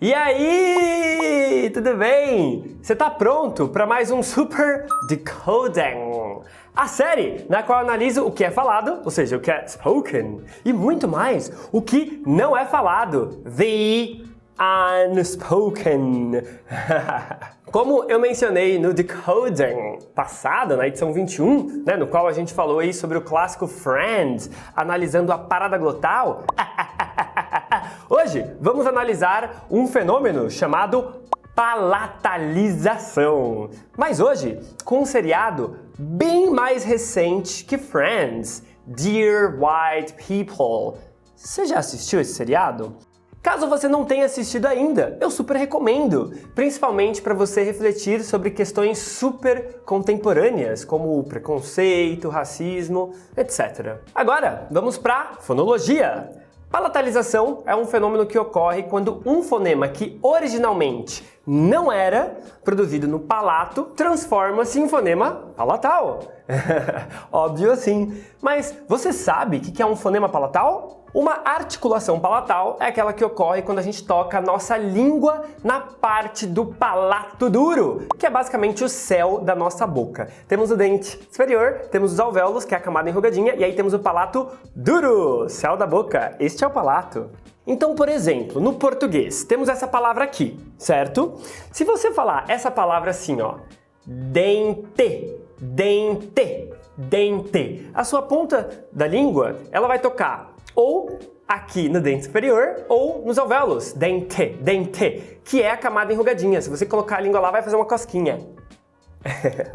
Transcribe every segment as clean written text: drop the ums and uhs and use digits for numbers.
E aí, tudo bem? Você tá pronto para mais um Super Decoding? A série na qual eu analiso o que é falado, ou seja, o que é spoken, e muito mais, o que não é falado, the unspoken. Como eu mencionei no Decoding passado, na edição 21, no qual a gente falou aí sobre o clássico Friends, analisando a parada glotal, hoje vamos analisar um fenômeno chamado palatalização. Mas hoje, com um seriado bem mais recente que Friends, Dear White People. Você já assistiu esse seriado? Caso você não tenha assistido ainda, eu super recomendo, principalmente para você refletir sobre questões super contemporâneas, como o preconceito, racismo, etc. Agora, vamos para fonologia. Palatalização é um fenômeno que ocorre quando um fonema que originalmente não era produzido no palato transforma-se em fonema palatal. Óbvio assim. Mas você sabe o que é um fonema palatal? Uma articulação palatal é aquela que ocorre quando a gente toca a nossa língua na parte do palato duro, que é basicamente o céu da nossa boca. Temos o dente superior, temos os alvéolos, que é a camada enrugadinha, e aí temos o palato duro, céu da boca. Este é o palato. Então, por exemplo, no português, temos essa palavra aqui, certo? Se você falar essa palavra assim, ó, dente, dente, dente, a sua ponta da língua, ela vai tocar ou aqui no dente superior ou nos alvéolos, dente, dente, que é a camada enrugadinha. Se você colocar a língua lá, vai fazer uma cosquinha.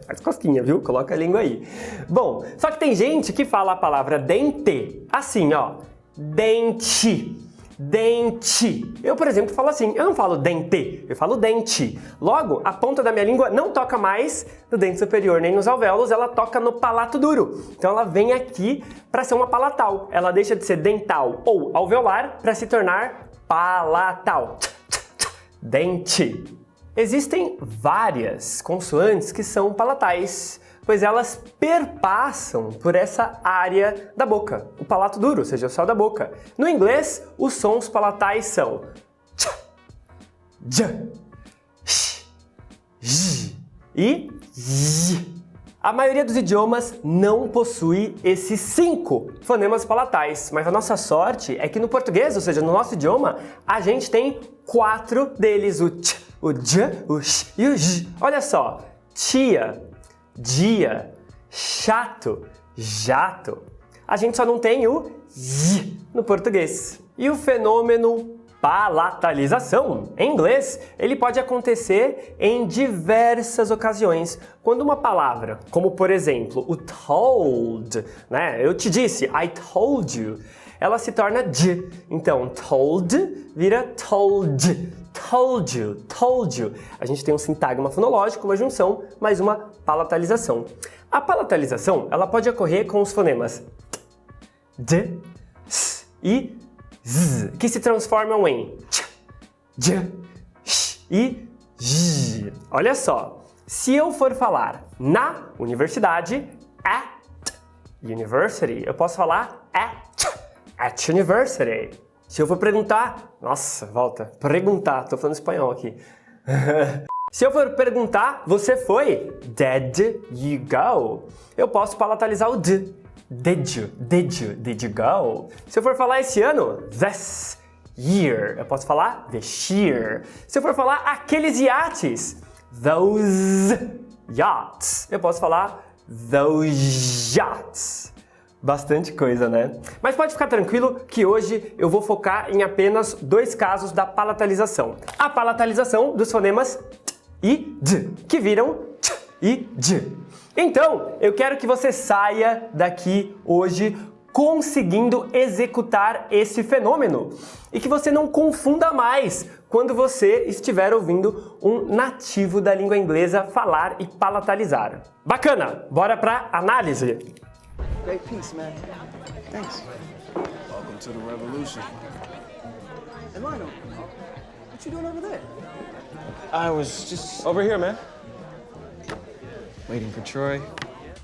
Faz cosquinha, viu? Coloca a língua aí. Bom, só que tem gente que fala a palavra dente assim, ó, dente. Dente. Eu, por exemplo, falo assim, eu não falo dente, eu falo dente. Logo, a ponta da minha língua não toca mais no dente superior nem nos alvéolos, ela toca no palato duro. Então ela vem aqui para ser uma palatal. Ela deixa de ser dental ou alveolar para se tornar palatal. Dente. Existem várias consoantes que são palatais, pois elas perpassam por essa área da boca, o palato duro, ou seja, o céu da boca. No inglês, os sons palatais são ch, j, sh, j e z. A maioria dos idiomas não possui esses 5 fonemas palatais, mas a nossa sorte é que no português, ou seja, no nosso idioma, a gente tem 4 deles, o ch, o j, o sh e o j. Olha só, tia, dia, chato, jato. A gente só não tem o z no português. E o fenômeno palatalização, em inglês, ele pode acontecer em diversas ocasiões. Quando uma palavra, como por exemplo, o told, eu te disse, I told you, ela se torna d. Então, told vira told. Told you, told you. A gente tem um sintagma fonológico, uma junção, mais uma palatalização. A palatalização, ela pode ocorrer com os fonemas d, s e z, que se transformam em ch, j, sh e j. Olha só, se eu for falar na universidade, at university, eu posso falar at university. Se eu for perguntar, nossa, volta, perguntar, tô falando espanhol aqui. Se eu for perguntar, você foi? Did you go? Eu posso palatalizar o d. Did you go? Se eu for falar esse ano, this year, eu posso falar this year. Se eu for falar aqueles iates, those yachts, eu posso falar those yachts. Bastante coisa, né? Mas pode ficar tranquilo que hoje eu vou focar em apenas 2 casos da palatalização. A palatalização dos fonemas t e d, que viram t e d. Então, eu quero que você saia daqui hoje conseguindo executar esse fenômeno e que você não confunda mais quando você estiver ouvindo um nativo da língua inglesa falar e palatalizar. Bacana! Bora pra análise! Great piece, man. Thanks. Welcome to the revolution. And Lionel, what you doing over there? I was just over here, man. Waiting for Troy.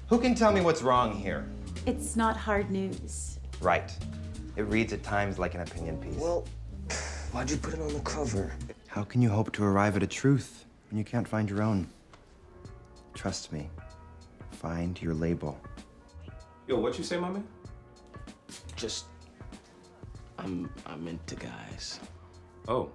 Who can tell me what's wrong here? It's not hard news. Right. It reads at times like an opinion piece. Well, why'd you put it on the cover? How can you hope to arrive at a truth when you can't find your own? Trust me. Find your label. Yo, what you say, my man? Just, I'm into guys. Oh.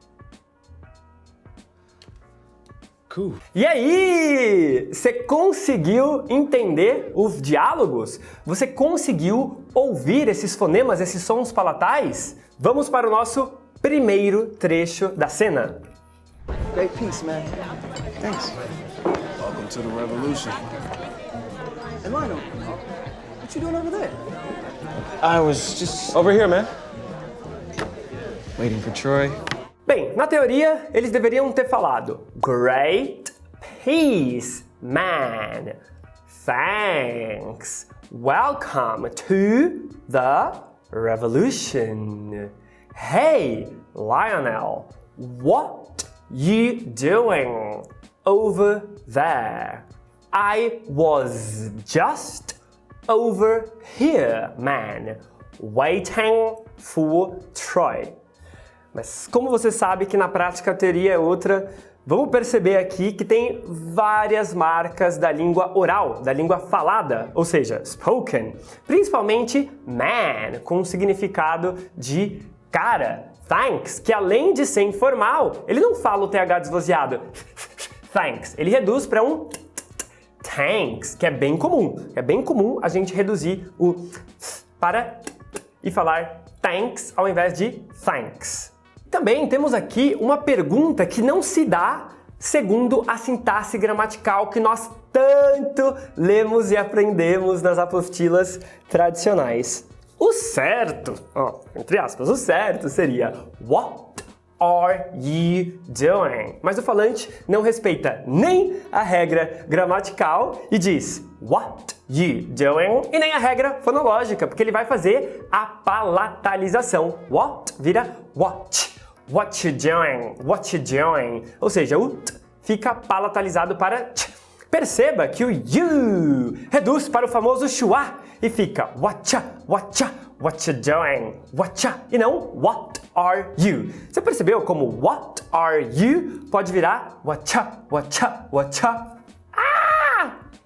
Cool. E aí? Você conseguiu entender os diálogos? Você conseguiu ouvir esses fonemas, esses sons palatais? Vamos para o nosso primeiro trecho da cena. Great piece, man. Thanks. Welcome to the revolution. Hey, Lionel, what you doing over there? I was just over here, man. Waiting for Troy. Bem, na teoria, eles deveriam ter falado Great piece, man. Thanks. Welcome to the revolution. Hey, Lionel, what you doing over there? I was just over here, man, waiting for Troy. Mas como você sabe que na prática a teoria é outra, vamos perceber aqui que tem várias marcas da língua oral, da língua falada, ou seja, spoken, principalmente man, com um significado de cara. Thanks, que além de ser informal, ele não fala o TH desvozeado. Thanks, ele reduz para um thanks, que é bem comum. É bem comum a gente reduzir o para e falar thanks ao invés de thanks. Também temos aqui uma pergunta que não se dá segundo a sintaxe gramatical que nós tanto lemos e aprendemos nas apostilas tradicionais. O certo, entre aspas, o certo seria What are you doing? Mas o falante não respeita nem a regra gramatical e diz What you doing? E nem a regra fonológica, porque ele vai fazer a palatalização. What vira what. What you doing? What you doing? Ou seja, o t fica palatalizado para t. Perceba que o you reduz para o famoso schwa e fica what you doing? What e não what are you? Você percebeu como what are you pode virar what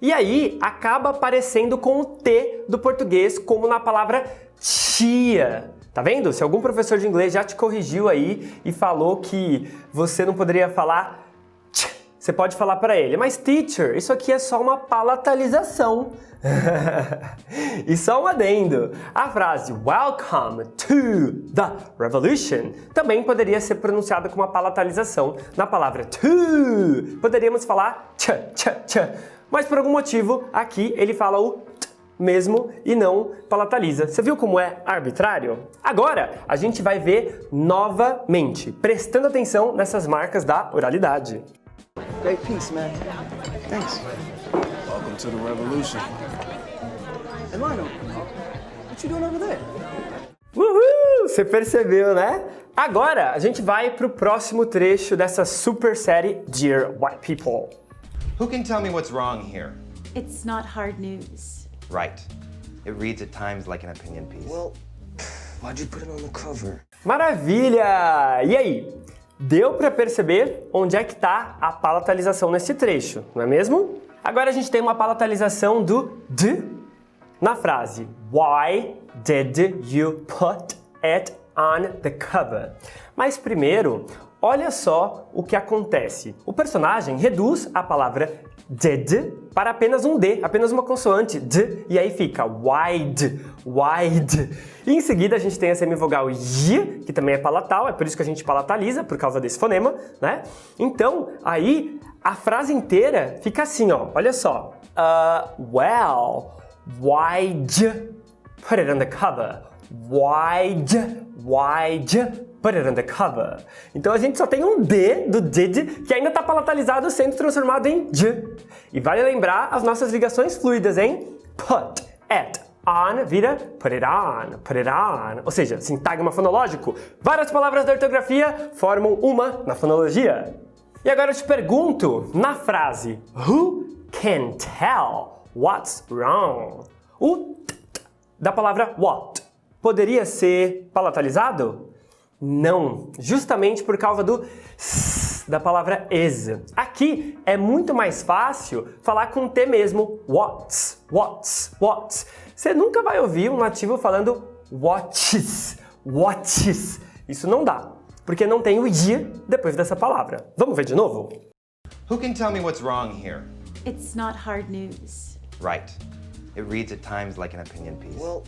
E aí acaba aparecendo com o T do português como na palavra tia. Tá vendo? Se algum professor de inglês já te corrigiu aí e falou que você não poderia falar tch, você pode falar para ele, mas teacher, isso aqui é só uma palatalização. E só um adendo. A frase Welcome to the revolution também poderia ser pronunciada com uma palatalização. Na palavra to, poderíamos falar tch, mas por algum motivo aqui ele fala o t mesmo e não palataliza. Você viu como é arbitrário? Agora a gente vai ver novamente, prestando atenção nessas marcas da oralidade. Great piece, man. Thanks. Welcome to the revolution. Hey, Lionel, what you doing over there? Uhul! Você percebeu, né? Agora a gente vai pro próximo trecho dessa super série Dear White People. Who can tell me what's wrong here? It's not hard news. Right. It reads at times like an opinion piece. Well, why'd you put it on the cover? Maravilha! E aí? Deu para perceber onde é que está a palatalização nesse trecho, não é mesmo? Agora a gente tem uma palatalização do d na frase Why did you put it on the cover? Mas primeiro, olha só o que acontece. O personagem reduz a palavra did para apenas um D, apenas uma consoante, d, e aí fica wide. E em seguida a gente tem a semivogal y, que também é palatal, é por isso que a gente palataliza, por causa desse fonema, né? Então, aí a frase inteira fica assim, ó, olha só. Well, why'd put it on the cover? Why'd put it on the cover? Então a gente só tem um D do did que ainda está palatalizado sendo transformado em d. E vale lembrar as nossas ligações fluidas, hein? Put it on vira put it on. Ou seja, sintagma fonológico. Várias palavras da ortografia formam uma na fonologia. E agora eu te pergunto, na frase Who can tell what's wrong? O t da palavra what poderia ser palatalizado? Não, justamente por causa do s. da palavra is. Aqui é muito mais fácil falar com T mesmo. What's, what's, what's. Você nunca vai ouvir um nativo falando watches, watches. Isso não dá, porque não tem o I depois dessa palavra. Vamos ver de novo? Who can tell me what's wrong here? It's not hard news. Right. It reads at times like an opinion piece. Well,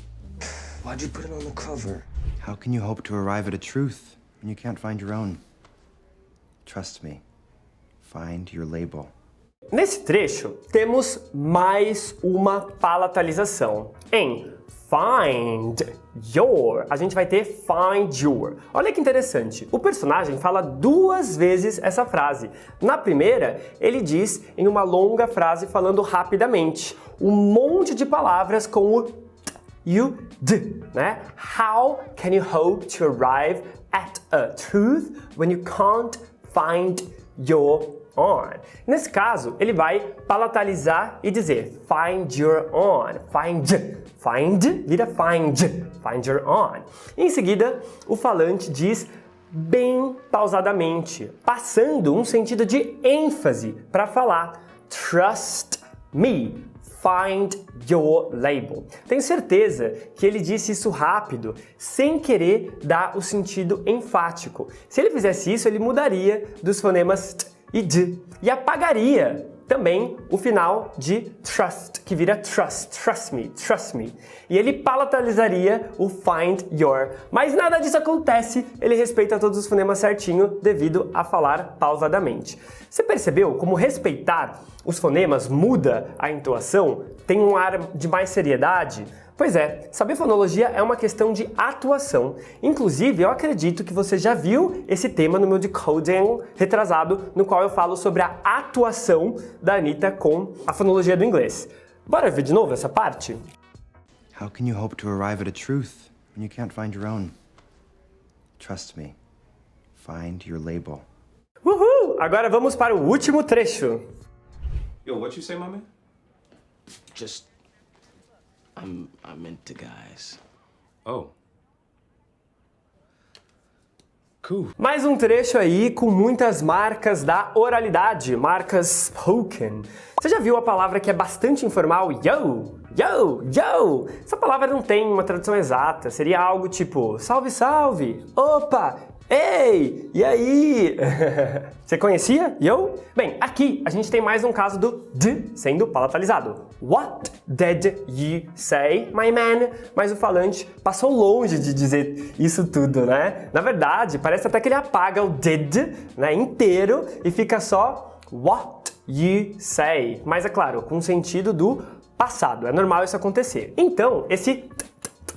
why'd you put it on the cover? How can you hope to arrive at a truth when you can't find your own? Trust me. Find your label. Nesse trecho, temos mais uma palatalização. Em find your, a gente vai ter find your. Olha que interessante, o personagem fala 2 vezes essa frase. Na primeira, ele diz em uma longa frase falando rapidamente, um monte de palavras com o t e o d, né? How can you hope to arrive at a truth when you can't find your on? Nesse caso, ele vai palatalizar e dizer find your on, find vira find your on. Em seguida, o falante diz bem pausadamente, passando um sentido de ênfase para falar trust me, find your label. Tenho certeza que ele disse isso rápido, sem querer dar o sentido enfático. Se ele fizesse isso, ele mudaria dos fonemas t e d e apagaria também o final de trust, que vira trust me. E ele palatalizaria o find your. Mas nada disso acontece, ele respeita todos os fonemas certinho devido a falar pausadamente. Você percebeu como respeitar os fonemas muda a entoação? Tem um ar de mais seriedade? Pois é, saber fonologia é uma questão de atuação. Inclusive, eu acredito que você já viu esse tema no meu Decoding retrasado, no qual eu falo sobre a atuação da Anitta com a fonologia do inglês. Bora ver de novo essa parte? How can you hope to arrive at a truth when you can't find your own? Trust me. Find your label. Uhul! Agora vamos para o último trecho. Yo, what you say, my man? Just, I'm into guys. Oh. Cool. Mais um trecho aí com muitas marcas da oralidade, marcas spoken. Você já viu a palavra que é bastante informal? Yo, yo, yo. Essa palavra não tem uma tradução exata. Seria algo tipo salve, salve, opa, ei, e aí? Você conhecia? Yo? Bem, aqui a gente tem mais um caso do d sendo palatalizado. What did you say, my man? Mas o falante passou longe de dizer isso tudo, né? Na verdade, parece até que ele apaga o did, né, inteiro e fica só what you say. Mas é claro, com o sentido do passado. É normal isso acontecer. Então, esse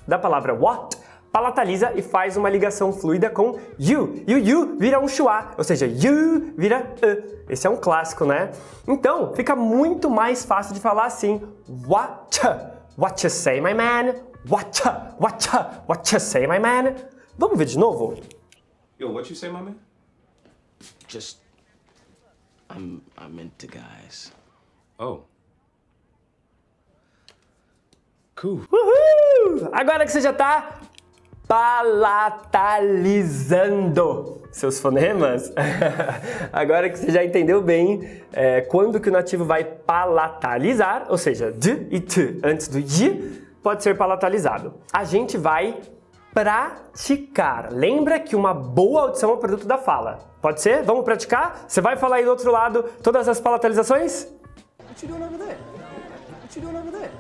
da palavra what palataliza e faz uma ligação fluida com you. E o you vira um schwa, ou seja, you vira Esse é um clássico, né? Então, fica muito mais fácil de falar assim. What you say, my man? What you say, my man? Vamos ver de novo? Yo, what you say, my man? Just, I'm into guys. Oh. Cool. Uhul! Agora que você já tá palatalizando seus fonemas, agora que você já entendeu bem quando que o nativo vai palatalizar, ou seja, d e t antes do y, pode ser palatalizado. A gente vai praticar. Lembra que uma boa audição é o produto da fala. Pode ser? Vamos praticar? Você vai falar aí do outro lado todas as palatalizações? What you doing over there? What you doing over there?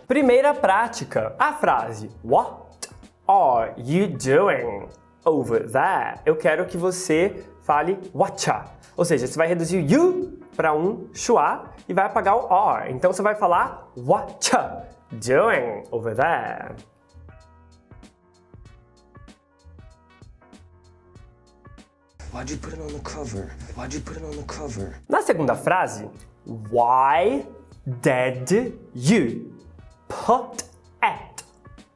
Primeira prática, a frase What are you doing over there? Eu quero que você fale whatcha. Ou seja, você vai reduzir o you para um schwa e vai apagar o are. Então você vai falar whatcha doing over there. Why'd you put it on the cover? Why'd you put it on the cover? Na segunda frase, why did you put it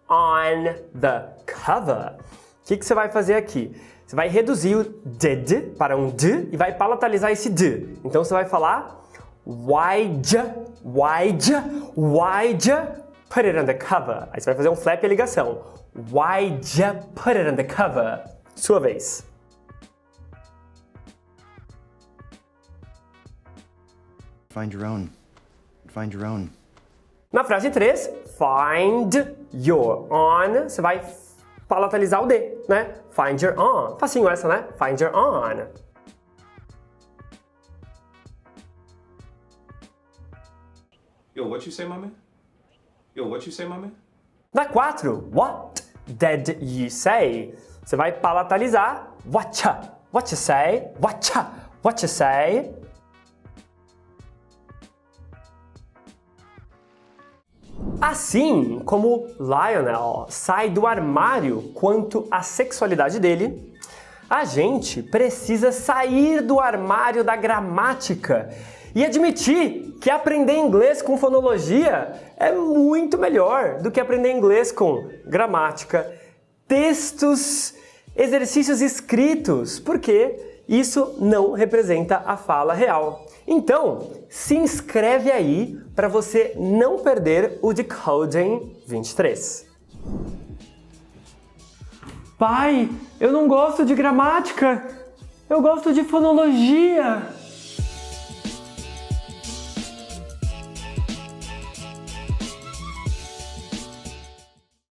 on the cover? O que você vai fazer aqui? Você vai reduzir o did para um d e vai palatalizar esse d. Então você vai falar why'd you put it on the cover? Aí você vai fazer um flap e a ligação. Why'd you put it on the cover? Sua vez. find your own. Find your own. Na frase 3, find your own, você vai palatalizar o D, né? Find your own. Facinho essa, né? Find your own. Yo, what you say, my man? Yo, what you say, my man? Na 4, what did you say? Você vai palatalizar what you say, what you say. Assim como Lionel sai do armário quanto à sexualidade dele, a gente precisa sair do armário da gramática e admitir que aprender inglês com fonologia é muito melhor do que aprender inglês com gramática, textos, exercícios escritos, porque isso não representa a fala real. Então, se inscreve aí para você não perder o Decoding 23. Pai, eu não gosto de gramática, eu gosto de fonologia.